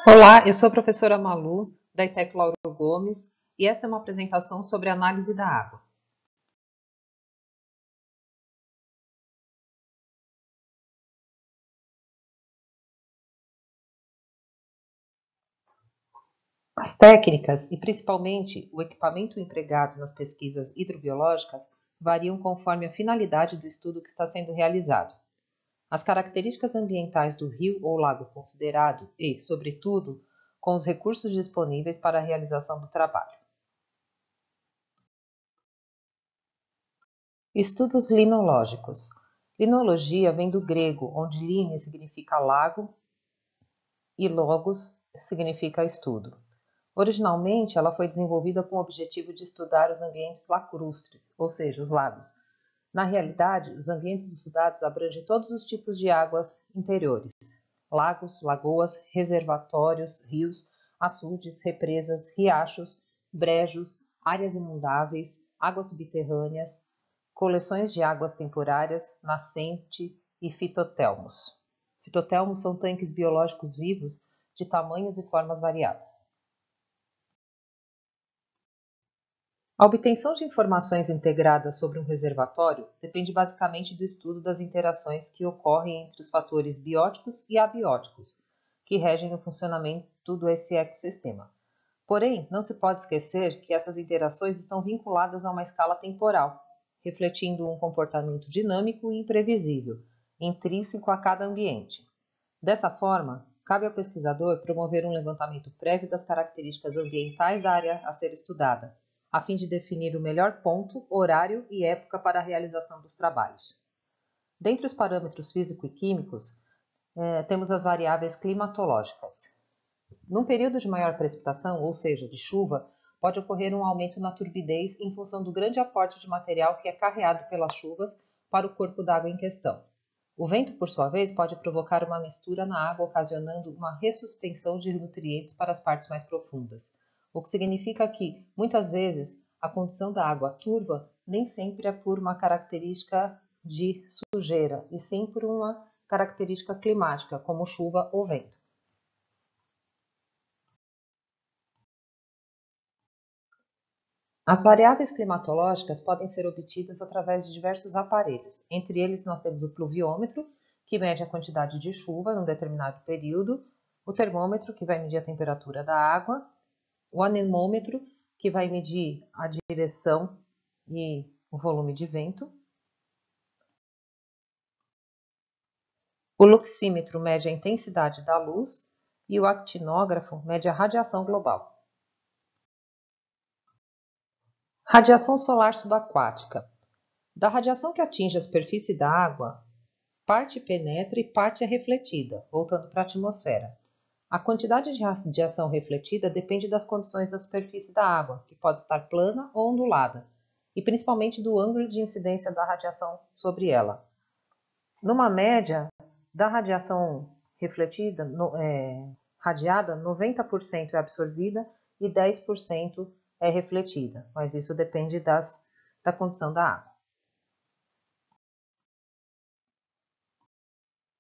Olá, eu sou a professora Malu, da ITEC Lauro Gomes, e esta é uma apresentação sobre análise da água. As técnicas, e principalmente o equipamento empregado nas pesquisas hidrobiológicas, variam conforme a finalidade do estudo que está sendo realizado. As características ambientais do rio ou lago considerado e, sobretudo, com os recursos disponíveis para a realização do trabalho. Estudos linológicos. Linologia vem do grego, onde line significa lago e logos significa estudo. Originalmente, ela foi desenvolvida com o objetivo de estudar os ambientes lacustres, ou seja, os lagos. Na realidade, os ambientes estudados abrangem todos os tipos de águas interiores: lagos, lagoas, reservatórios, rios, açudes, represas, riachos, brejos, áreas inundáveis, águas subterrâneas, coleções de águas temporárias, nascente e fitotelmos. Fitotelmos são tanques biológicos vivos de tamanhos e formas variadas. A obtenção de informações integradas sobre um reservatório depende basicamente do estudo das interações que ocorrem entre os fatores bióticos e abióticos, que regem o funcionamento desse ecossistema. Porém, não se pode esquecer que essas interações estão vinculadas a uma escala temporal, refletindo um comportamento dinâmico e imprevisível, intrínseco a cada ambiente. Dessa forma, cabe ao pesquisador promover um levantamento prévio das características ambientais da área a ser estudada, a fim de definir o melhor ponto, horário e época para a realização dos trabalhos. Dentre os parâmetros físico e químicos, temos as variáveis climatológicas. Num período de maior precipitação, ou seja, de chuva, pode ocorrer um aumento na turbidez em função do grande aporte de material que é carreado pelas chuvas para o corpo d'água em questão. O vento, por sua vez, pode provocar uma mistura na água, ocasionando uma ressuspensão de nutrientes para as partes mais profundas, o que significa que, muitas vezes, a condição da água turva nem sempre é por uma característica de sujeira, e sim por uma característica climática, como chuva ou vento. As variáveis climatológicas podem ser obtidas através de diversos aparelhos. Entre eles, nós temos o pluviômetro, que mede a quantidade de chuva num determinado período, o termômetro, que vai medir a temperatura da água, o anemômetro, que vai medir a direção e o volume de vento, o luxímetro mede a intensidade da luz e o actinógrafo mede a radiação global. Radiação solar subaquática. Da radiação que atinge a superfície da água, parte penetra e parte é refletida, voltando para a atmosfera. A quantidade de radiação refletida depende das condições da superfície da água, que pode estar plana ou ondulada, e principalmente do ângulo de incidência da radiação sobre ela. Numa média, da radiação refletida, radiada, 90% é absorvida e 10% é refletida, mas isso depende da condição da água.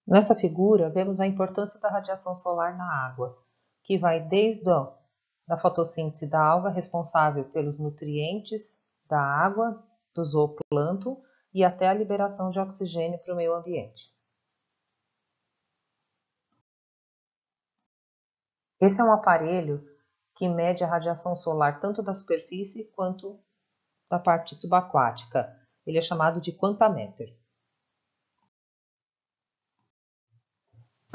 Nessa figura, vemos a importância da radiação solar na água, que vai desde a fotossíntese da alga, responsável pelos nutrientes da água, do zooplâncton, e até a liberação de oxigênio para o meio ambiente. Esse é um aparelho que mede a radiação solar tanto da superfície quanto da parte subaquática. Ele é chamado de quantaméter.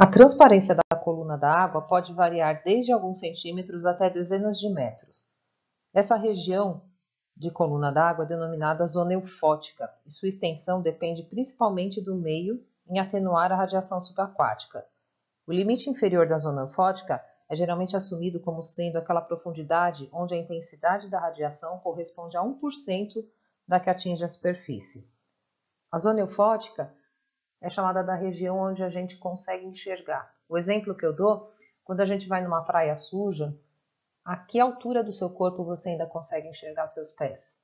A transparência da coluna da água pode variar desde alguns centímetros até dezenas de metros. Essa região de coluna d'água é denominada zona eufótica, e sua extensão depende principalmente do meio em atenuar a radiação subaquática. O limite inferior da zona eufótica é geralmente assumido como sendo aquela profundidade onde a intensidade da radiação corresponde a 1% da que atinge a superfície. A zona eufótica é chamada da região onde a gente consegue enxergar. O exemplo que eu dou, quando a gente vai numa praia suja, a que altura do seu corpo você ainda consegue enxergar seus pés?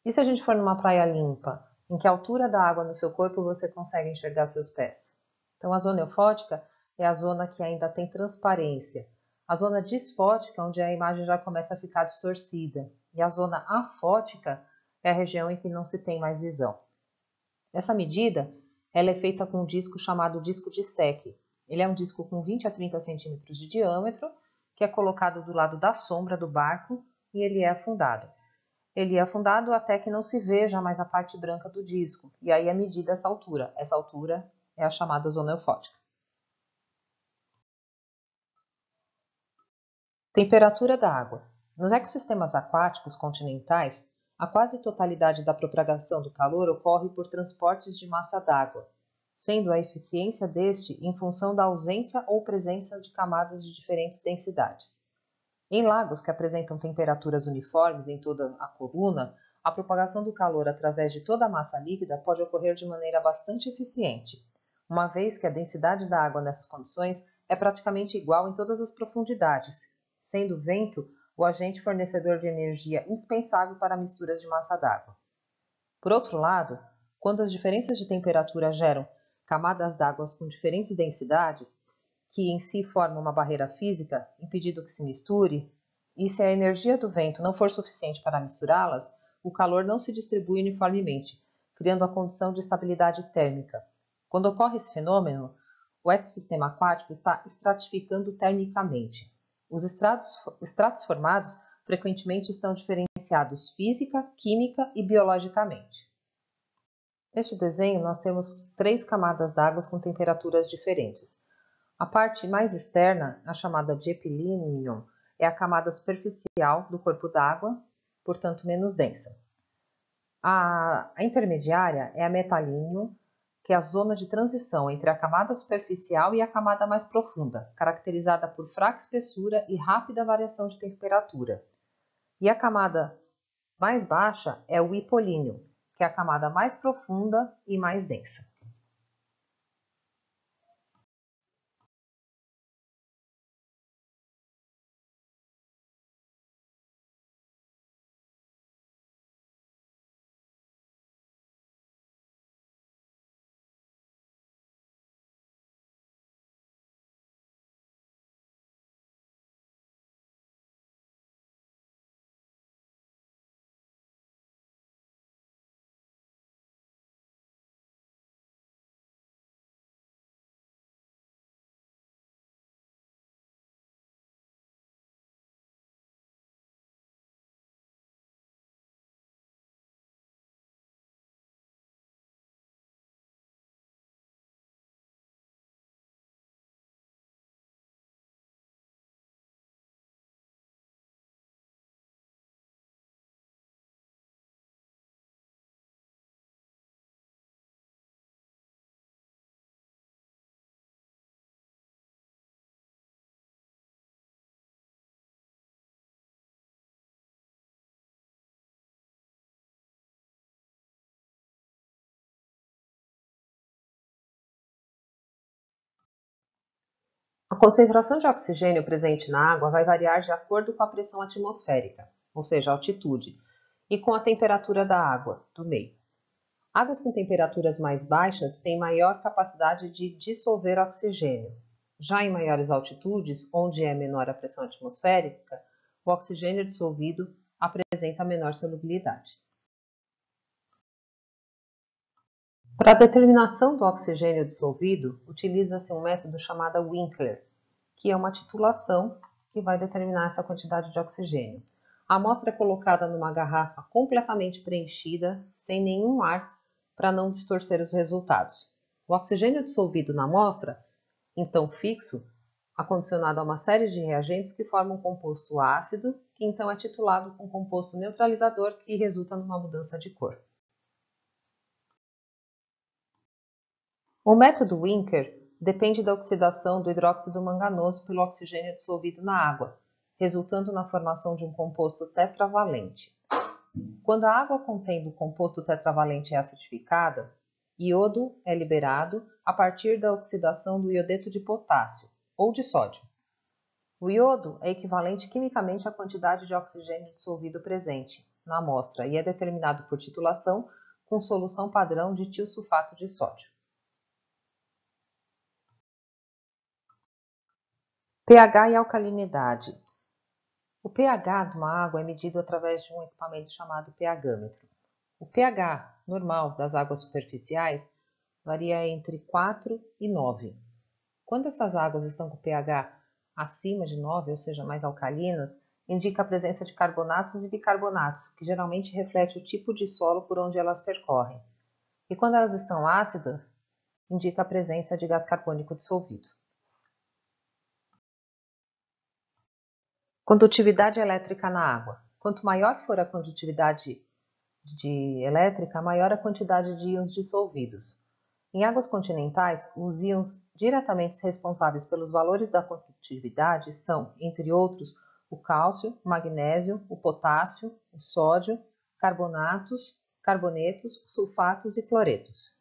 E se a gente for numa praia limpa, em que altura da água no seu corpo você consegue enxergar seus pés? Então, a zona eufótica é a zona que ainda tem transparência, a zona disfótica, onde a imagem já começa a ficar distorcida, e a zona afótica é a região em que não se tem mais visão. Essa medida ela é feita com um disco chamado disco de Secchi. Ele é um disco com 20 a 30 centímetros de diâmetro, que é colocado do lado da sombra do barco e ele é afundado. Ele é afundado até que não se veja mais a parte branca do disco, e aí é medida essa altura. Essa altura é a chamada zona eufótica. Temperatura da água. Nos ecossistemas aquáticos continentais, a quase totalidade da propagação do calor ocorre por transportes de massa d'água, sendo a eficiência deste em função da ausência ou presença de camadas de diferentes densidades. Em lagos que apresentam temperaturas uniformes em toda a coluna, a propagação do calor através de toda a massa líquida pode ocorrer de maneira bastante eficiente, uma vez que a densidade da água nessas condições é praticamente igual em todas as profundidades, sendo o vento o agente fornecedor de energia indispensável para misturas de massa d'água. Por outro lado, quando as diferenças de temperatura geram camadas d'água com diferentes densidades, que em si formam uma barreira física, impedindo que se misture, e se a energia do vento não for suficiente para misturá-las, o calor não se distribui uniformemente, criando a condição de estabilidade térmica. Quando ocorre esse fenômeno, o ecossistema aquático está estratificando termicamente. Os estratos formados frequentemente estão diferenciados física, química e biologicamente. Neste desenho, nós temos 3 camadas d'água com temperaturas diferentes. A parte mais externa, a chamada de epilínion, é a camada superficial do corpo d'água, portanto menos densa. A intermediária é a metalínion, que é a zona de transição entre a camada superficial e a camada mais profunda, caracterizada por fraca espessura e rápida variação de temperatura. E a camada mais baixa é o hipolínion, que é a camada mais profunda e mais densa. A concentração de oxigênio presente na água vai variar de acordo com a pressão atmosférica, ou seja, a altitude, e com a temperatura da água, do meio. Águas com temperaturas mais baixas têm maior capacidade de dissolver oxigênio. Já em maiores altitudes, onde é menor a pressão atmosférica, o oxigênio dissolvido apresenta menor solubilidade. Para a determinação do oxigênio dissolvido, utiliza-se um método chamado Winkler, que é uma titulação que vai determinar essa quantidade de oxigênio. A amostra é colocada numa garrafa completamente preenchida, sem nenhum ar, para não distorcer os resultados. O oxigênio dissolvido na amostra, então fixo, acondicionado a uma série de reagentes que formam um composto ácido, que então é titulado com composto neutralizador, que resulta numa mudança de cor. O método Winkler depende da oxidação do hidróxido manganoso pelo oxigênio dissolvido na água, resultando na formação de um composto tetravalente. Quando a água contendo o composto tetravalente é acidificada, iodo é liberado a partir da oxidação do iodeto de potássio ou de sódio. O iodo é equivalente quimicamente à quantidade de oxigênio dissolvido presente na amostra e é determinado por titulação com solução padrão de tiosulfato de sódio. pH e alcalinidade. O pH de uma água é medido através de um equipamento chamado pHmetro. O pH normal das águas superficiais varia entre 4 e 9. Quando essas águas estão com pH acima de 9, ou seja, mais alcalinas, indica a presença de carbonatos e bicarbonatos, que geralmente reflete o tipo de solo por onde elas percorrem. E quando elas estão ácidas, indica a presença de gás carbônico dissolvido. Condutividade elétrica na água. Quanto maior for a condutividade elétrica, maior a quantidade de íons dissolvidos. Em águas continentais, os íons diretamente responsáveis pelos valores da condutividade são, entre outros, o cálcio, o magnésio, o potássio, o sódio, carbonatos, carbonetos, sulfatos e cloretos.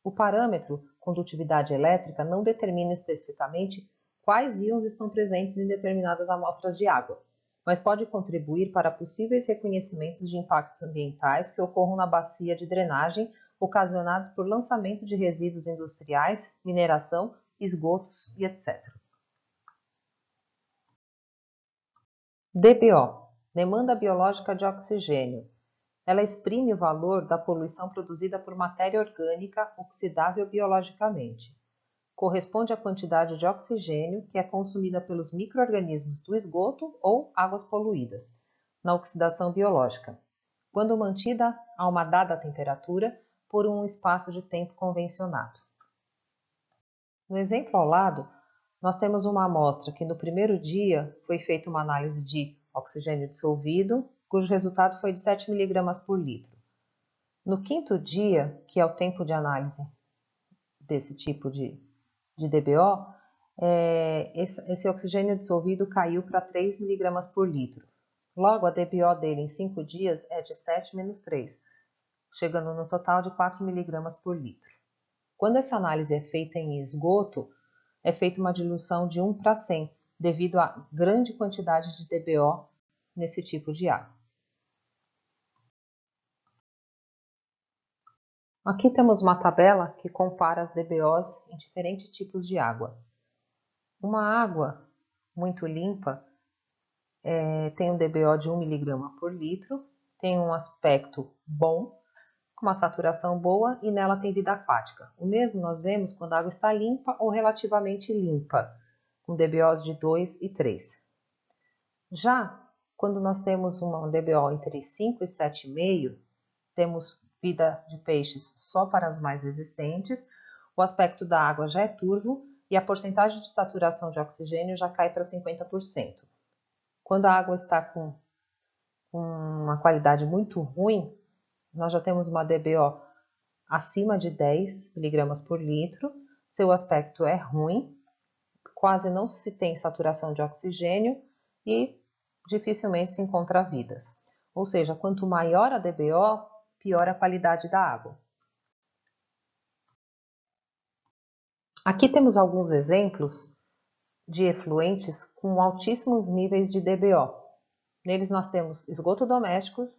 O parâmetro condutividade elétrica não determina especificamente quais íons estão presentes em determinadas amostras de água, mas pode contribuir para possíveis reconhecimentos de impactos ambientais que ocorram na bacia de drenagem ocasionados por lançamento de resíduos industriais, mineração, esgotos e etc. DBO, demanda biológica de oxigênio. Ela exprime o valor da poluição produzida por matéria orgânica oxidável biologicamente. Corresponde à quantidade de oxigênio que é consumida pelos micro-organismos do esgoto ou águas poluídas, na oxidação biológica, quando mantida a uma dada temperatura por um espaço de tempo convencionado. No exemplo ao lado, nós temos uma amostra que no primeiro dia foi feita uma análise de oxigênio dissolvido, cujo resultado foi de 7 mg por litro. No quinto dia, que é o tempo de análise desse tipo de DBO, esse oxigênio dissolvido caiu para 3 mg por litro. Logo, a DBO dele em 5 dias é de 7 menos 3, chegando no total de 4 mg por litro. Quando essa análise é feita em esgoto, é feita uma diluição de 1 para 100, devido à grande quantidade de DBO nesse tipo de água. Aqui temos uma tabela que compara as DBOs em diferentes tipos de água. Uma água muito limpa tem um DBO de 1 mg por litro, tem um aspecto bom, com uma saturação boa e nela tem vida aquática. O mesmo nós vemos quando a água está limpa ou relativamente limpa, com DBOs de 2 e 3. Já quando nós temos uma DBO entre 5 e 7,5, temos vida de peixes só para os mais resistentes, o aspecto da água já é turvo e a porcentagem de saturação de oxigênio já cai para 50%. Quando a água está com uma qualidade muito ruim, nós já temos uma DBO acima de 10 mg por litro, seu aspecto é ruim, quase não se tem saturação de oxigênio e dificilmente se encontra vidas. Ou seja, quanto maior a DBO, pior a qualidade da água. Aqui temos alguns exemplos de efluentes com altíssimos níveis de DBO. Neles nós temos esgoto doméstico,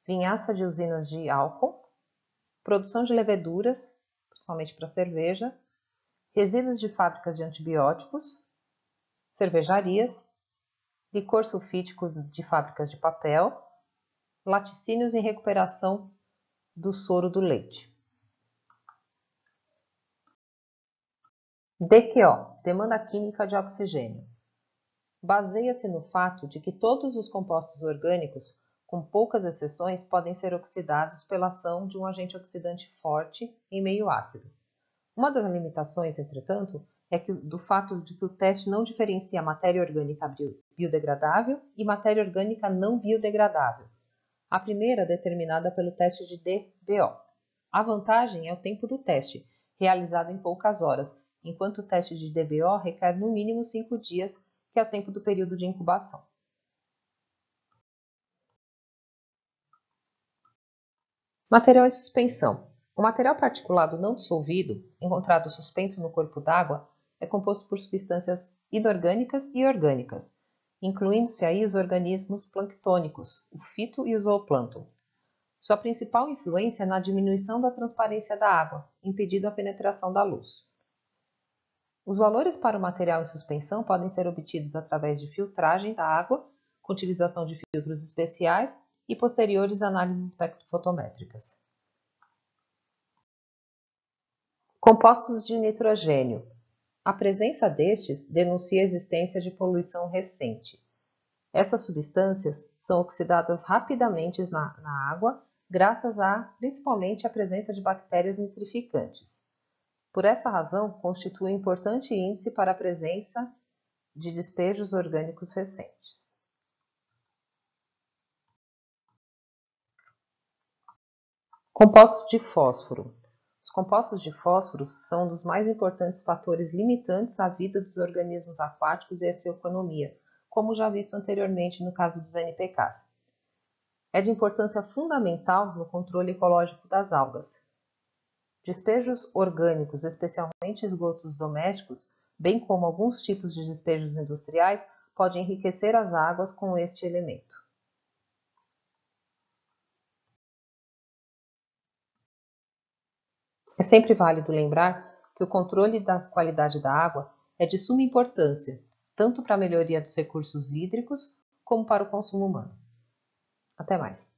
vinhaça de usinas de álcool, produção de leveduras, principalmente para cerveja, resíduos de fábricas de antibióticos, cervejarias, licor sulfítico de fábricas de papel, laticínios em recuperação do soro do leite. DQO, demanda química de oxigênio. Baseia-se no fato de que todos os compostos orgânicos, com poucas exceções, podem ser oxidados pela ação de um agente oxidante forte em meio ácido. Uma das limitações, entretanto, é do fato de que o teste não diferencia matéria orgânica biodegradável e matéria orgânica não biodegradável. A primeira determinada pelo teste de DBO. A vantagem é o tempo do teste, realizado em poucas horas, enquanto o teste de DBO requer no mínimo 5 dias, que é o tempo do período de incubação. Material em suspensão. O material particulado não dissolvido, encontrado suspenso no corpo d'água, é composto por substâncias inorgânicas e orgânicas, incluindo-se aí os organismos planctônicos, o fito e o zooplâncton. Sua principal influência é na diminuição da transparência da água, impedindo a penetração da luz. Os valores para o material em suspensão podem ser obtidos através de filtragem da água, com utilização de filtros especiais e posteriores análises espectrofotométricas. Compostos de nitrogênio. A presença destes denuncia a existência de poluição recente. Essas substâncias são oxidadas rapidamente na água, graças principalmente à presença de bactérias nitrificantes. Por essa razão, constitui um importante índice para a presença de despejos orgânicos recentes. Compostos de fósforo. Os compostos de fósforo são um dos mais importantes fatores limitantes à vida dos organismos aquáticos e à sua economia, como já visto anteriormente no caso dos NPKs. É de importância fundamental no controle ecológico das algas. Despejos orgânicos, especialmente esgotos domésticos, bem como alguns tipos de despejos industriais, podem enriquecer as águas com este elemento. É sempre válido lembrar que o controle da qualidade da água é de suma importância, tanto para a melhoria dos recursos hídricos como para o consumo humano. Até mais!